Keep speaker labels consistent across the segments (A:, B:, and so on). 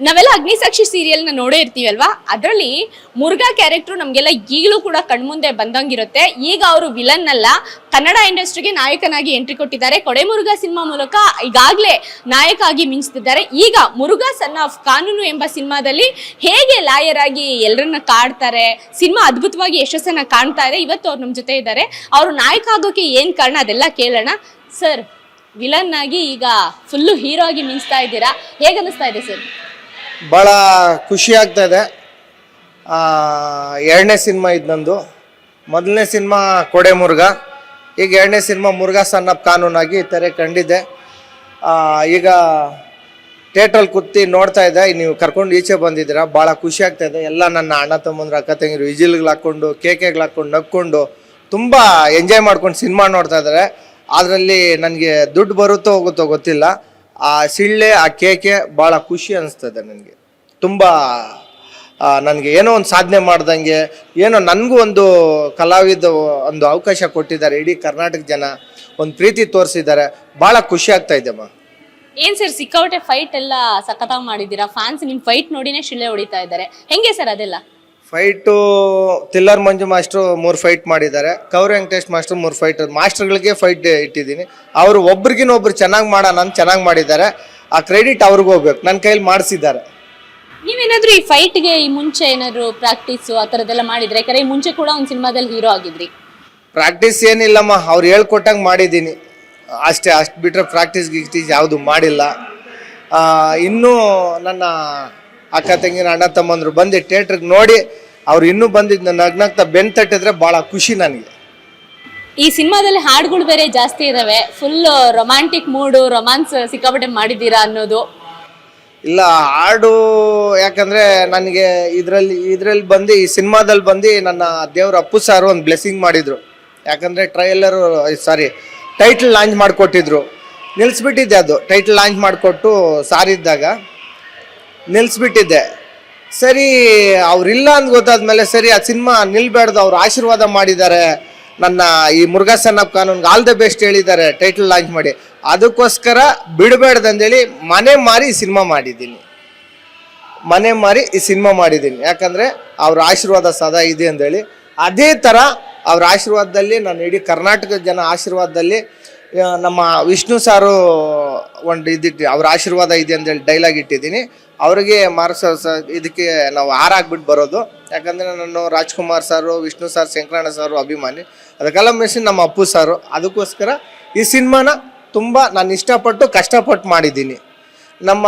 A: ನಾವೆಲ್ಲ ಅಗ್ನಿಸಾಕ್ಷಿ ಸೀರಿಯಲ್ನ ನೋಡೇ ಇರ್ತೀವಲ್ವಾ, ಅದರಲ್ಲಿ ಮುರುಘಾ ಕ್ಯಾರೆಕ್ಟರ್ ನಮಗೆಲ್ಲ ಈಗಲೂ ಕೂಡ ಕಣ್ಮುಂದೆ ಬಂದಂಗಿರುತ್ತೆ. ಈಗ ಅವರು ವಿಲನ್ ಅಲ್ಲ, ಕನ್ನಡ ಇಂಡಸ್ಟ್ರಿಗೆ ನಾಯಕನಾಗಿ ಎಂಟ್ರಿ ಕೊಟ್ಟಿದ್ದಾರೆ. ಕೊಡೆ ಮುರುಘಾ ಸಿನಿಮಾ ಮೂಲಕ ಈಗಾಗಲೇ ನಾಯಕ ಆಗಿ ಮಿಂಚ್ತಿದ್ದಾರೆ. ಈಗ ಮುರುಘಾ ಸನ್ ಆಫ್ ಕಾನೂನು ಎಂಬ ಸಿನಿಮಾದಲ್ಲಿ ಹೇಗೆ ಲಾಯರ್ ಆಗಿ ಎಲ್ಲರನ್ನ ಕಾಡ್ತಾರೆ, ಸಿನಿಮಾ ಅದ್ಭುತವಾಗಿ ಯಶಸ್ಸನ್ನ ಕಾಣ್ತಾ ಇದೆ. ಇವತ್ತು ಅವ್ರು ನಮ್ಮ ಜೊತೆ ಇದ್ದಾರೆ. ಅವರು ನಾಯಕ ಆಗೋಕೆ ಏನ್ ಕಾರಣ ಅದೆಲ್ಲ ಕೇಳೋಣ. ಸರ್, ವಿಲನ್ ಆಗಿ ಈಗ ಫುಲ್ಲು ಹೀರೋ ಆಗಿ ಮಿಂಚ್ತಾ ಇದ್ದೀರಾ, ಹೇಗನ್ನಿಸ್ತಾ ಇದೆ ಸರ್?
B: ಭಾಳ ಖುಷಿ ಆಗ್ತಾ ಇದೆ. ಎರಡನೇ ಸಿನಿಮಾ ಇದು ನಂದು. ಮೊದಲನೇ ಸಿನಿಮಾ ಕೊಡೆ ಮುರುಘಾ, ಈಗ ಎರಡನೇ ಸಿನಿಮಾ ಮುರುಘಾ ಸನ್ ಆಫ್ ಕಾನೂನಾಗಿ ತೆರೆ ಕಂಡಿದೆ. ಈಗ ಥಿಯೇಟ್ರಲ್ಲಿ ಕೂತಿ ನೋಡ್ತಾ ಇದ್ದೆ, ನೀವು ಕರ್ಕೊಂಡು ಈಚೆ ಬಂದಿದ್ದೀರಾ, ಭಾಳ ಖುಷಿ ಆಗ್ತಾ ಇದೆ. ಎಲ್ಲ ನನ್ನ ಅಣ್ಣ ತಮ್ಮಂದ್ರು ಅಕ್ಕ ತಂಗಿರು ವಿಜಿಲ್ಗಳು ಹಾಕ್ಕೊಂಡು ಕೇಕೆಗಳು ಹಾಕ್ಕೊಂಡು ನಕ್ಕೊಂಡು ತುಂಬ ಎಂಜಾಯ್ ಮಾಡ್ಕೊಂಡು ಸಿನಿಮಾ ನೋಡ್ತಾ ಇದ್ದಾರೆ. ಅದರಲ್ಲಿ ನನಗೆ ದುಡ್ಡು ಬರುತ್ತೋ ಹೋಗುತ್ತೋ ಗೊತ್ತಿಲ್ಲ, ಆ ಸಿಳ್ಳೆ ಆ ಕೇಕೆ ಭಾಳ ಖುಷಿ ಅನಿಸ್ತದೆ ನನಗೆ. ತುಂಬ ನನಗೆ ಏನೋ ಒಂದು ಸಾಧನೆ ಮಾಡ್ದಂಗೆ, ಏನೋ ನನಗೂ ಒಂದು ಕಲಾವಿದ ಒಂದು ಅವಕಾಶ ಕೊಟ್ಟಿದ್ದಾರೆ. ಇಡೀ ಕರ್ನಾಟಕ ಜನ ಒಂದು ಪ್ರೀತಿ ತೋರಿಸಿದ್ದಾರೆ. ಭಾಳ ಖುಷಿ ಆಗ್ತಾ ಇದೆಮ್ಮ.
A: ಏನ್ ಸರ್, ಸಿಕ್ಕಾಪಟ್ಟೆ ಫೈಟ್ ಎಲ್ಲ ಸಖತ್ತಾಗಿ ಮಾಡಿದ್ದೀರಾ. ಫ್ಯಾನ್ಸ್ ನಿಮ್ ಫೈಟ್ ನೋಡಿನೇ ಶಿಳ್ಳೆ ಹೊಡಿತಾ ಇದ್ದಾರೆ, ಹೆಂಗೆ ಸರ್ ಅದೆಲ್ಲ?
B: Fight thriller Manju master 3 fight ಮಾಡಿದ್ದಾರೆ, ಕೌರ್ ವೆಂಕಟೇಶ್ ಮಾಸ್ಟ್ರು 3 ಫೈಟ್. ಮಾಸ್ಟರ್ಗಳಿಗೆ ಫೈಟ್ ಇಟ್ಟಿದ್ದೀನಿ. ಅವರು ಒಬ್ರಿಗಿನ್ನೊಬ್ರು ಚೆನ್ನಾಗಿ ನಾನು ಚೆನ್ನಾಗಿ ಮಾಡಿದ್ದಾರೆ. ಆ ಕ್ರೆಡಿಟ್ ಅವ್ರಿಗೆ ಹೋಗ್ಬೇಕು, ನನ್ನ ಕೈಲಿ ಮಾಡಿಸಿದ್ದಾರೆ.
A: ನೀವೇನಾದ್ರೂ ಈ ಫೈಟ್ಗೆ ಈ ಮುಂಚೆ ಏನಾದ್ರು ಪ್ರಾಕ್ಟೀಸು ಆ ಥರದ್ದೆಲ್ಲ ಮಾಡಿದ್ರೆ? ಯಾಕಂದ್ರೆ ಈ ಮುಂಚೆ ಕೂಡ ಒಂದು ಸಿನಿಮಾದಲ್ಲಿ ಹೀರೋ ಆಗಿದ್ರಿ.
B: ಪ್ರಾಕ್ಟೀಸ್ ಏನಿಲ್ಲಮ್ಮ, ಅವ್ರು ಹೇಳ್ಕೊಟ್ಟಂಗೆ ಮಾಡಿದ್ದೀನಿ ಅಷ್ಟೇ. ಅಷ್ಟು ಬಿಟ್ಟರೆ ಪ್ರಾಕ್ಟೀಸ್ ಗಿಕ್ಟೀಸ್ ಯಾವುದು ಮಾಡಿಲ್ಲ. ಇನ್ನೂ ನನ್ನ ಅಕ್ಕ ತಂಗಿನ ಅಣ್ಣ ತಮ್ಮಂದ್ರು ಬಂದು ಥಿಯೇಟ್ರಿಗೆ ನೋಡಿ ಅವ್ರು ಇನ್ನೂ ಬಂದಿದ್ದು ನಗ್ನಗ್ತಾ ಬೆನ್ ತಟ್ಟಿದ್ರೆ ಭಾಳ ಖುಷಿ ನನಗೆ.
A: ಈ ಸಿನಿಮಾದಲ್ಲಿ ಹಾಡುಗಳು ಬೇರೆ ಜಾಸ್ತಿ ಇದಾವೆ, ಫುಲ್ ರೊಮ್ಯಾಂಟಿಕ್ ಮೂಡು, ರೊಮ್ಯಾನ್ಸ್ ಸಿಕ್ಕಾಪಟ್ಟೆ ಮಾಡಿದ್ದೀರಾ ಅನ್ನೋದು.
B: ಇಲ್ಲ, ಹಾಡು ಯಾಕಂದರೆ ನನಗೆ ಇದರಲ್ಲಿ ಬಂದು ಈ ಸಿನಿಮಾದಲ್ಲಿ ಬಂದು ನನ್ನ ದೇವ್ರ ಅಪ್ಪು ಸಾರು ಒಂದು ಬ್ಲೆಸ್ಸಿಂಗ್ ಮಾಡಿದರು. ಯಾಕಂದರೆ ಟೈಟಲ್ ಲಾಂಚ್ ಮಾಡಿಕೊಟ್ಟಿದ್ರು. ನಿಲ್ಲಿಸ್ಬಿಟ್ಟಿದ್ದೆ, ಅದು ಟೈಟಲ್ ಲಾಂಚ್ ಮಾಡಿಕೊಟ್ಟು ಸಾರಿದ್ದಾಗ ನಿಲ್ಲಿಸ್ಬಿಟ್ಟಿದ್ದೆ. ಸರಿ, ಅವರಿಲ್ಲ ಅಂತ ಗೊತ್ತಾದ್ಮೇಲೆ ಸರಿ ಆ ಸಿನಿಮಾ ನಿಲ್ಬೇಡ್ದು, ಅವ್ರು ಆಶೀರ್ವಾದ ಮಾಡಿದ್ದಾರೆ ನನ್ನ ಈ ಮುರುಘಾ ಸನ್ ಆಫ್ ಕಾನೂನ್ಗೆ ಆಲ್ ದ ಬೆಸ್ಟ್ ಹೇಳಿದ್ದಾರೆ ಟೈಟಲ್ ಲಾಂಚ್ ಮಾಡಿ. ಅದಕ್ಕೋಸ್ಕರ ಬಿಡಬೇಡ್ದಂದೇಳಿ ಮನೆ ಮಾರಿ ಈ ಸಿನಿಮಾ ಮಾಡಿದ್ದೀನಿ. ಯಾಕಂದರೆ ಅವ್ರ ಆಶೀರ್ವಾದ ಸದಾ ಇದೆ ಅಂದೇಳಿ. ಅದೇ ಥರ ಅವ್ರ ಆಶೀರ್ವಾದದಲ್ಲಿ ನಾನು ಇಡೀ ಕರ್ನಾಟಕದ ಜನ ಆಶೀರ್ವಾದದಲ್ಲಿ ನಮ್ಮ ವಿಷ್ಣು ಸಾರು ಒಂದು ಇದಿಟ್ಟು ಅವ್ರ ಆಶೀರ್ವಾದ ಇದೆ ಅಂತೇಳಿ ಡೈಲಾಗ್ ಇಟ್ಟಿದ್ದೀನಿ. ಅವ್ರಿಗೆ ಇದಕ್ಕೆ ನಾವು ಹಾರಾಗ್ಬಿಟ್ಟು ಬರೋದು. ಯಾಕಂದರೆ ನಾನು ರಾಜ್ಕುಮಾರ್ ಸಾರು, ವಿಷ್ಣು ಸಾರ್, ಶಂಕರಣ್ಣ ಸಾರು ಅಭಿಮಾನಿ. ಅದಕ್ಕೆಲ್ಲ ಮೆಷಿನ್ ನಮ್ಮ ಅಪ್ಪು ಸಾರು. ಅದಕ್ಕೋಸ್ಕರ ಈ ಸಿನಿಮಾನ ತುಂಬ ನಾನು ಇಷ್ಟಪಟ್ಟು ಕಷ್ಟಪಟ್ಟು ಮಾಡಿದ್ದೀನಿ. ನಮ್ಮ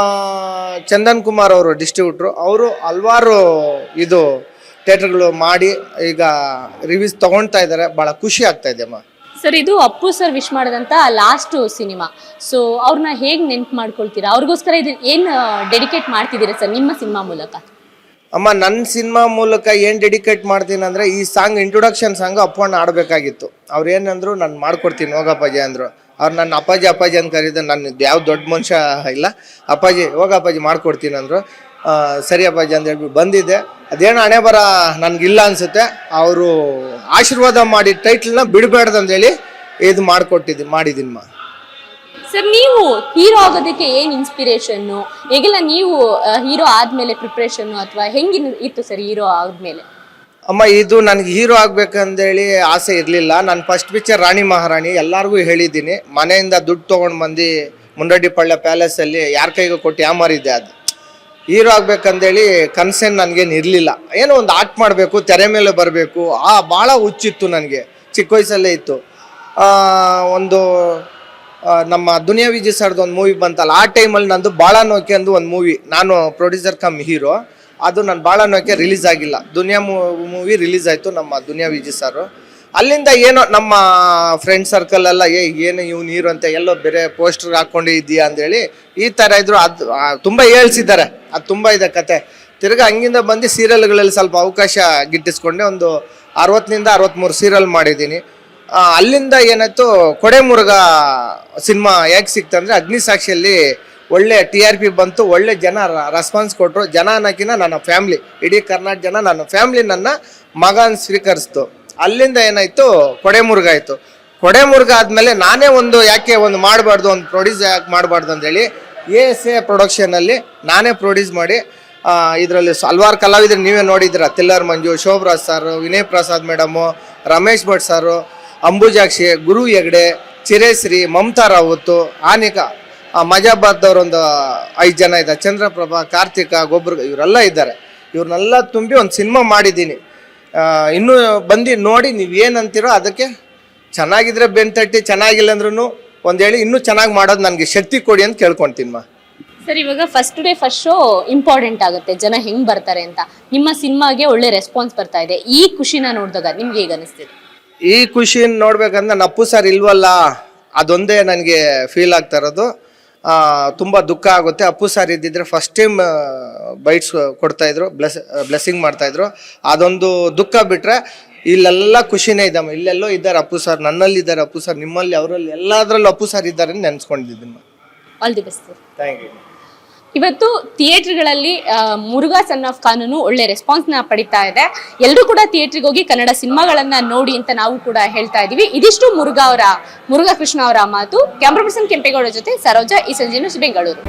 B: ಚಂದನ್ ಕುಮಾರ್ ಅವರು ಡಿಸ್ಟ್ರಿಬ್ಯೂಟ್ರು, ಅವರು ಹಲವಾರು ಥಿಯೇಟ್ರ್ಗಳು ಮಾಡಿ ಈಗ ರಿವ್ಯೂಸ್ ತೊಗೊಳ್ತಾ ಇದ್ದಾರೆ. ಭಾಳ ಖುಷಿ ಆಗ್ತಾ ಇದೆ ಅಮ್ಮ.
A: ಸರ್, ಇದು ಅಪ್ಪು ಸರ್ ವಿಶ್ ಮಾಡಿದಂಥ ಲಾಸ್ಟ್ ಸಿನಿಮಾ. ಸೊ ಅವ್ರನ್ನ ಹೇಗೆ ನೆನ್ಪು ಮಾಡ್ಕೊಳ್ತೀರಾ? ಅವ್ರಿಗೋಸ್ಕರ ಇದು ಏನು ಡೆಡಿಕೇಟ್ ಮಾಡ್ತಿದ್ದೀರಾ ಸರ್ ನಿಮ್ಮ ಸಿನಿಮಾ ಮೂಲಕ?
B: ಅಮ್ಮ, ನನ್ನ ಸಿನಿಮಾ ಮೂಲಕ ಏನು ಡೆಡಿಕೇಟ್ ಮಾಡ್ತೀನಿ ಅಂದರೆ, ಈ ಸಾಂಗ್ ಇಂಟ್ರೊಡಕ್ಷನ್ ಸಾಂಗು ಅಪ್ಪಣ್ಣ ಆಡಬೇಕಾಗಿತ್ತು. ಅವ್ರು ಏನಂದ್ರು ನಾನು ಮಾಡ್ಕೊಡ್ತೀನಿ ಹೋಗಪ್ಪಾಜಿ ಅಂದರು. ಅವ್ರು ನನ್ನ ಅಪ್ಪಾಜಿ ಅಂತ ಕರೀತಾರೆ. ನನ್ನ ಯಾವ ದೊಡ್ಡ ಮನುಷ್ಯ ಇಲ್ಲ, ಅಪ್ಪಾಜಿ ಹೋಗಪ್ಪಾಜಿ ಮಾಡ್ಕೊಡ್ತೀನಿ ಅಂದರು. ಸರಿ ಅಪ್ಪಾಜಿ ಅಂತ ಹೇಳ್ಬಿಟ್ಟು ಬಂದಿದ್ದೆ. ಅದೇನೋ ಹಣೆ ಬರ ನನಗಿಲ್ಲ ಅನಿಸುತ್ತೆ. ಅವರು ಆಶೀರ್ವಾದ ಮಾಡಿ ಟೈಟಲ್ನ ಬಿಡಬೇಡ್ದಂದೇಳಿ ಇದು ಮಾಡಿದ್ದೀನಿ.
A: ಸರ್, ನೀವು ಹೀರೋ ಆಗೋದಕ್ಕೆ ಏನು ಇನ್ಸ್ಪಿರೇಷನ್ನು? ಹೇಗೆಲ್ಲ ನೀವು ಹೀರೋ ಆದಮೇಲೆ ಪ್ರಿಪ್ರೇಷನ್ನು ಅಥವಾ ಹೆಂಗಿತ್ತು ಸರ್ ಹೀರೋ ಆದಮೇಲೆ?
B: ಅಮ್ಮ, ಇದು ನನಗೆ ಹೀರೋ ಆಗ್ಬೇಕಂದೇಳಿ ಆಸೆ ಇರಲಿಲ್ಲ. ನಾನು ಫಸ್ಟ್ ಪಿಕ್ಚರ್ ರಾಣಿ ಮಹಾರಾಣಿ ಎಲ್ಲರಿಗೂ ಹೇಳಿದ್ದೀನಿ. ಮನೆಯಿಂದ ದುಡ್ಡು ತೊಗೊಂಡು ಬಂದು ಮುಂಡಡ್ಡಿಪಳ್ಳ ಪ್ಯಾಲೇಸಲ್ಲಿ ಯಾರ ಕೈಗೂ ಕೊಟ್ಟು ಯಾಮಾರಿದ್ದೆ. ಅದು ಹೀರೋ ಆಗ್ಬೇಕಂದೇಳಿ ಕನ್ಸೇನು ನನಗೇನು ಇರಲಿಲ್ಲ. ಏನೋ ಒಂದು ಆಕ್ಟ್ ಮಾಡಬೇಕು, ತೆರೆ ಮೇಲೆ ಬರಬೇಕು, ಭಾಳ ಹುಚ್ಚಿತ್ತು ನನಗೆ, ಚಿಕ್ಕ ವಯಸ್ಸಲ್ಲೇ ಇತ್ತು. ಒಂದು ನಮ್ಮ ದುನಿಯಾ ವಿಜಯ್ ಸರ್ದು ಒಂದು ಮೂವಿ ಬಂತಲ್ಲ, ಆ ಟೈಮಲ್ಲಿ ನಂದು ಭಾಳ ನೋಕೆ ಅಂದು ಒಂದು ಮೂವಿ, ನಾನು ಪ್ರೊಡ್ಯೂಸರ್ ಕಮ್ ಹೀರೋ. ಅದು ನಾನು ಭಾಳ ನೋಕೆ ರಿಲೀಸ್ ಆಗಿಲ್ಲ. ದುನಿಯಾ ಮೂವಿ ರಿಲೀಸ್ ಆಯಿತು ನಮ್ಮ ದುನಿಯಾ ವಿಜಯ್ ಸರು. ಅಲ್ಲಿಂದ ಏನೋ ನಮ್ಮ ಫ್ರೆಂಡ್ ಸರ್ಕಲೆಲ್ಲ ಏನು ಇವ್ನು ಹೀರೋ ಅಂತ ಎಲ್ಲೋ ಬೇರೆ ಪೋಸ್ಟರ್ ಹಾಕ್ಕೊಂಡು ಇದೆಯಾ ಅಂದೇಳಿ ಈ ಥರ ಇದ್ರು. ಅದು ತುಂಬ ಹೇಳ್ಸಿದ್ದಾರೆ, ಅದು ತುಂಬ ಇದೆ ಕತೆ. ತಿರ್ಗಿ ಹಂಗಿಂದ ಬಂದು ಸೀರಿಯಲ್ಗಳಲ್ಲಿ ಸ್ವಲ್ಪ ಅವಕಾಶ ಗಿಟ್ಟಿಸ್ಕೊಂಡೆ. ಒಂದು 60ನಿಂದ 63 ಸೀರಿಯಲ್ ಮಾಡಿದ್ದೀನಿ. ಅಲ್ಲಿಂದ ಏನಾಯ್ತು, ಕೊಡೆ ಮುರುಘಾ ಸಿನಿಮಾ ಹೇಗೆ ಸಿಕ್ತಂದರೆ, ಅಗ್ನಿಸಾಕ್ಷಿಯಲ್ಲಿ ಒಳ್ಳೆ TRP ಬಂತು, ಒಳ್ಳೆ ಜನ ರೆಸ್ಪಾನ್ಸ್ ಕೊಟ್ಟರು. ಜನ ಅನ್ನೋಕ್ಕಿಂತ ನನ್ನ ಫ್ಯಾಮ್ಲಿ, ಇಡೀ ಕರ್ನಾಟಕ ಜನ ನನ್ನ ಫ್ಯಾಮ್ಲಿ ನನ್ನ ಮಗನ ಸ್ವೀಕರಿಸ್ತು. ಅಲ್ಲಿಂದ ಏನಾಯಿತು, ಕೊಡೆ ಮುರುಘಾ ಆಯಿತು. ಕೊಡೆ ಮುರುಘಾ ಆದಮೇಲೆ ನಾನೇ ಯಾಕೆ ಒಂದು ಮಾಡಬಾರ್ದು, ಒಂದು ಪ್ರೊಡ್ಯೂಸ್ ಯಾಕೆ ಮಾಡಬಾರ್ದು ಅಂತೇಳಿ ASA ಪ್ರೊಡಕ್ಷನಲ್ಲಿ ನಾನೇ ಪ್ರೊಡ್ಯೂಸ್ ಮಾಡಿ ಇದರಲ್ಲಿ ಹಲವಾರು ಕಲಾವಿದರು ನೀವೇ ನೋಡಿದ್ದೀರ. ತಿಲ್ಲರ್ ಮಂಜು, ಶೋಭರಾಜ್ ಸರ್, ವಿನಯ್ ಪ್ರಸಾದ್ ಮೇಡಮು, ರಮೇಶ್ ಭಟ್ ಸರು, ಅಂಬುಜಾಕ್ಷಿ, ಗುರು ಹೆಗ್ಡೆ, ಚಿರೇಶ್ರೀ, ಮಮತಾ ರಾವತ್ತು, ಆನಿಕಾ, ಮಜಾಬಾದ್ದವ್ರೊಂದು 5 ಜನ ಇದ್ದಾರೆ, ಚಂದ್ರಪ್ರಭಾ, ಕಾರ್ತಿಕ, ಗೊಬ್ಬರ, ಇವರೆಲ್ಲ ಇದ್ದಾರೆ. ಇವ್ರನ್ನೆಲ್ಲ ತುಂಬಿ ಒಂದು ಸಿನಿಮಾ ಮಾಡಿದ್ದೀನಿ. ಇನ್ನೂ ಬಂದು ನೋಡಿ ನೀವು ಏನಂತೀರೋ ಅದಕ್ಕೆ. ಚೆನ್ನಾಗಿದ್ರೆ ಬೆನ್ತಟ್ಟಿ, ಚೆನ್ನಾಗಿಲ್ಲ ಅಂದ್ರೂ ಒಂದು ಹೇಳಿ ಇನ್ನೂ ಚೆನ್ನಾಗಿ ಮಾಡೋದು ನನಗೆ ಶಕ್ತಿ ಕೊಡಿ ಅಂತ ಕೇಳ್ಕೊತೀನಿ ಮಾ.
A: ಸರ್, ಇವಾಗ first day first show important ಆಗುತ್ತೆ, ಜನ ಹೆಂಗ್ ಬರ್ತಾರೆ ಅಂತ. ನಿಮ್ಮ ಸಿನಿಮಾಗೆ ಒಳ್ಳೆ ರೆಸ್ಪಾನ್ಸ್ ಬರ್ತಾ ಇದೆ, ಈ ಖುಷಿನ ನೋಡಿದಾಗ ನಿಮ್ಗೆ ಹೇಗೆ ಅನಿಸ್ತಿದೆ?
B: ಈ ಖುಷಿ ನೋಡ್ಬೇಕಂದ್ರೆ ನಪ್ಪು ಸರ್ ಇಲ್ವಲ್ಲ, ಅದೊಂದೇ ನನಗೆ ಫೀಲ್ ಆಗ್ತಾ ಇರೋದು. ತುಂಬ ದುಃಖ ಆಗುತ್ತೆ. ಅಪ್ಪು ಸರ್ ಇದ್ದಿದ್ರೆ ಫಸ್ಟ್ ಟೈಮ್ ಬೈಟ್ಸ್ ಕೊಡ್ತಾಯಿದ್ರು, ಬ್ಲೆಸ್ಸಿಂಗ್ ಮಾಡ್ತಾಯಿದ್ರು. ಅದೊಂದು ದುಃಖ ಬಿಟ್ಟರೆ ಇಲ್ಲೆಲ್ಲ ಖುಷಿನೇ ಇದ್ದಮ್ಮ. ಇಲ್ಲೆಲ್ಲೋ ಇದ್ದಾರೆ ಅಪ್ಪು ಸರ್, ನನ್ನಲ್ಲಿ ಇದ್ದಾರೆ ಅಪ್ಪು ಸರ್, ನಿಮ್ಮಲ್ಲಿ, ಅವರಲ್ಲಿ ಎಲ್ಲದರಲ್ಲೂ ಅಪ್ಪು ಸರ್ ಇದ್ದಾರೆ ಅಂತ ನೆನೆಸ್ಕೊಂಡಿದ್ದೀನಿ.
A: All the best sir.
B: Thank you.
A: ಇವತ್ತು ಥಿಯೇಟರ್ಗಳಲ್ಲಿ ಮುರುಘಾ ಸನ್ ಆಫ್ ಖಾನನು ಒಳ್ಳೆ ರೆಸ್ಪಾನ್ಸ್ನ ಪಡಿತಾ ಇದೆ. ಎಲ್ಲರೂ ಕೂಡ ಥಿಯೇಟ್ರಿಗೆ ಹೋಗಿ ಕನ್ನಡ ಸಿನಿಮಾಗಳನ್ನ ನೋಡಿ ಅಂತ ನಾವು ಕೂಡ ಹೇಳ್ತಾ ಇದೀವಿ. ಇದಿಷ್ಟು ಮುರುಘಾ ಕೃಷ್ಣ ಅವರ ಮಾತು. ಕ್ಯಾಮ್ರಾ ಪರ್ಸನ್ ಕೆಂಪೇಗೌಡ ಜೊತೆ ಸರೋಜಾ, ಈ ಸಂಜೆ ನ್ಯೂಸ್, ಬೆಂಗಳೂರು.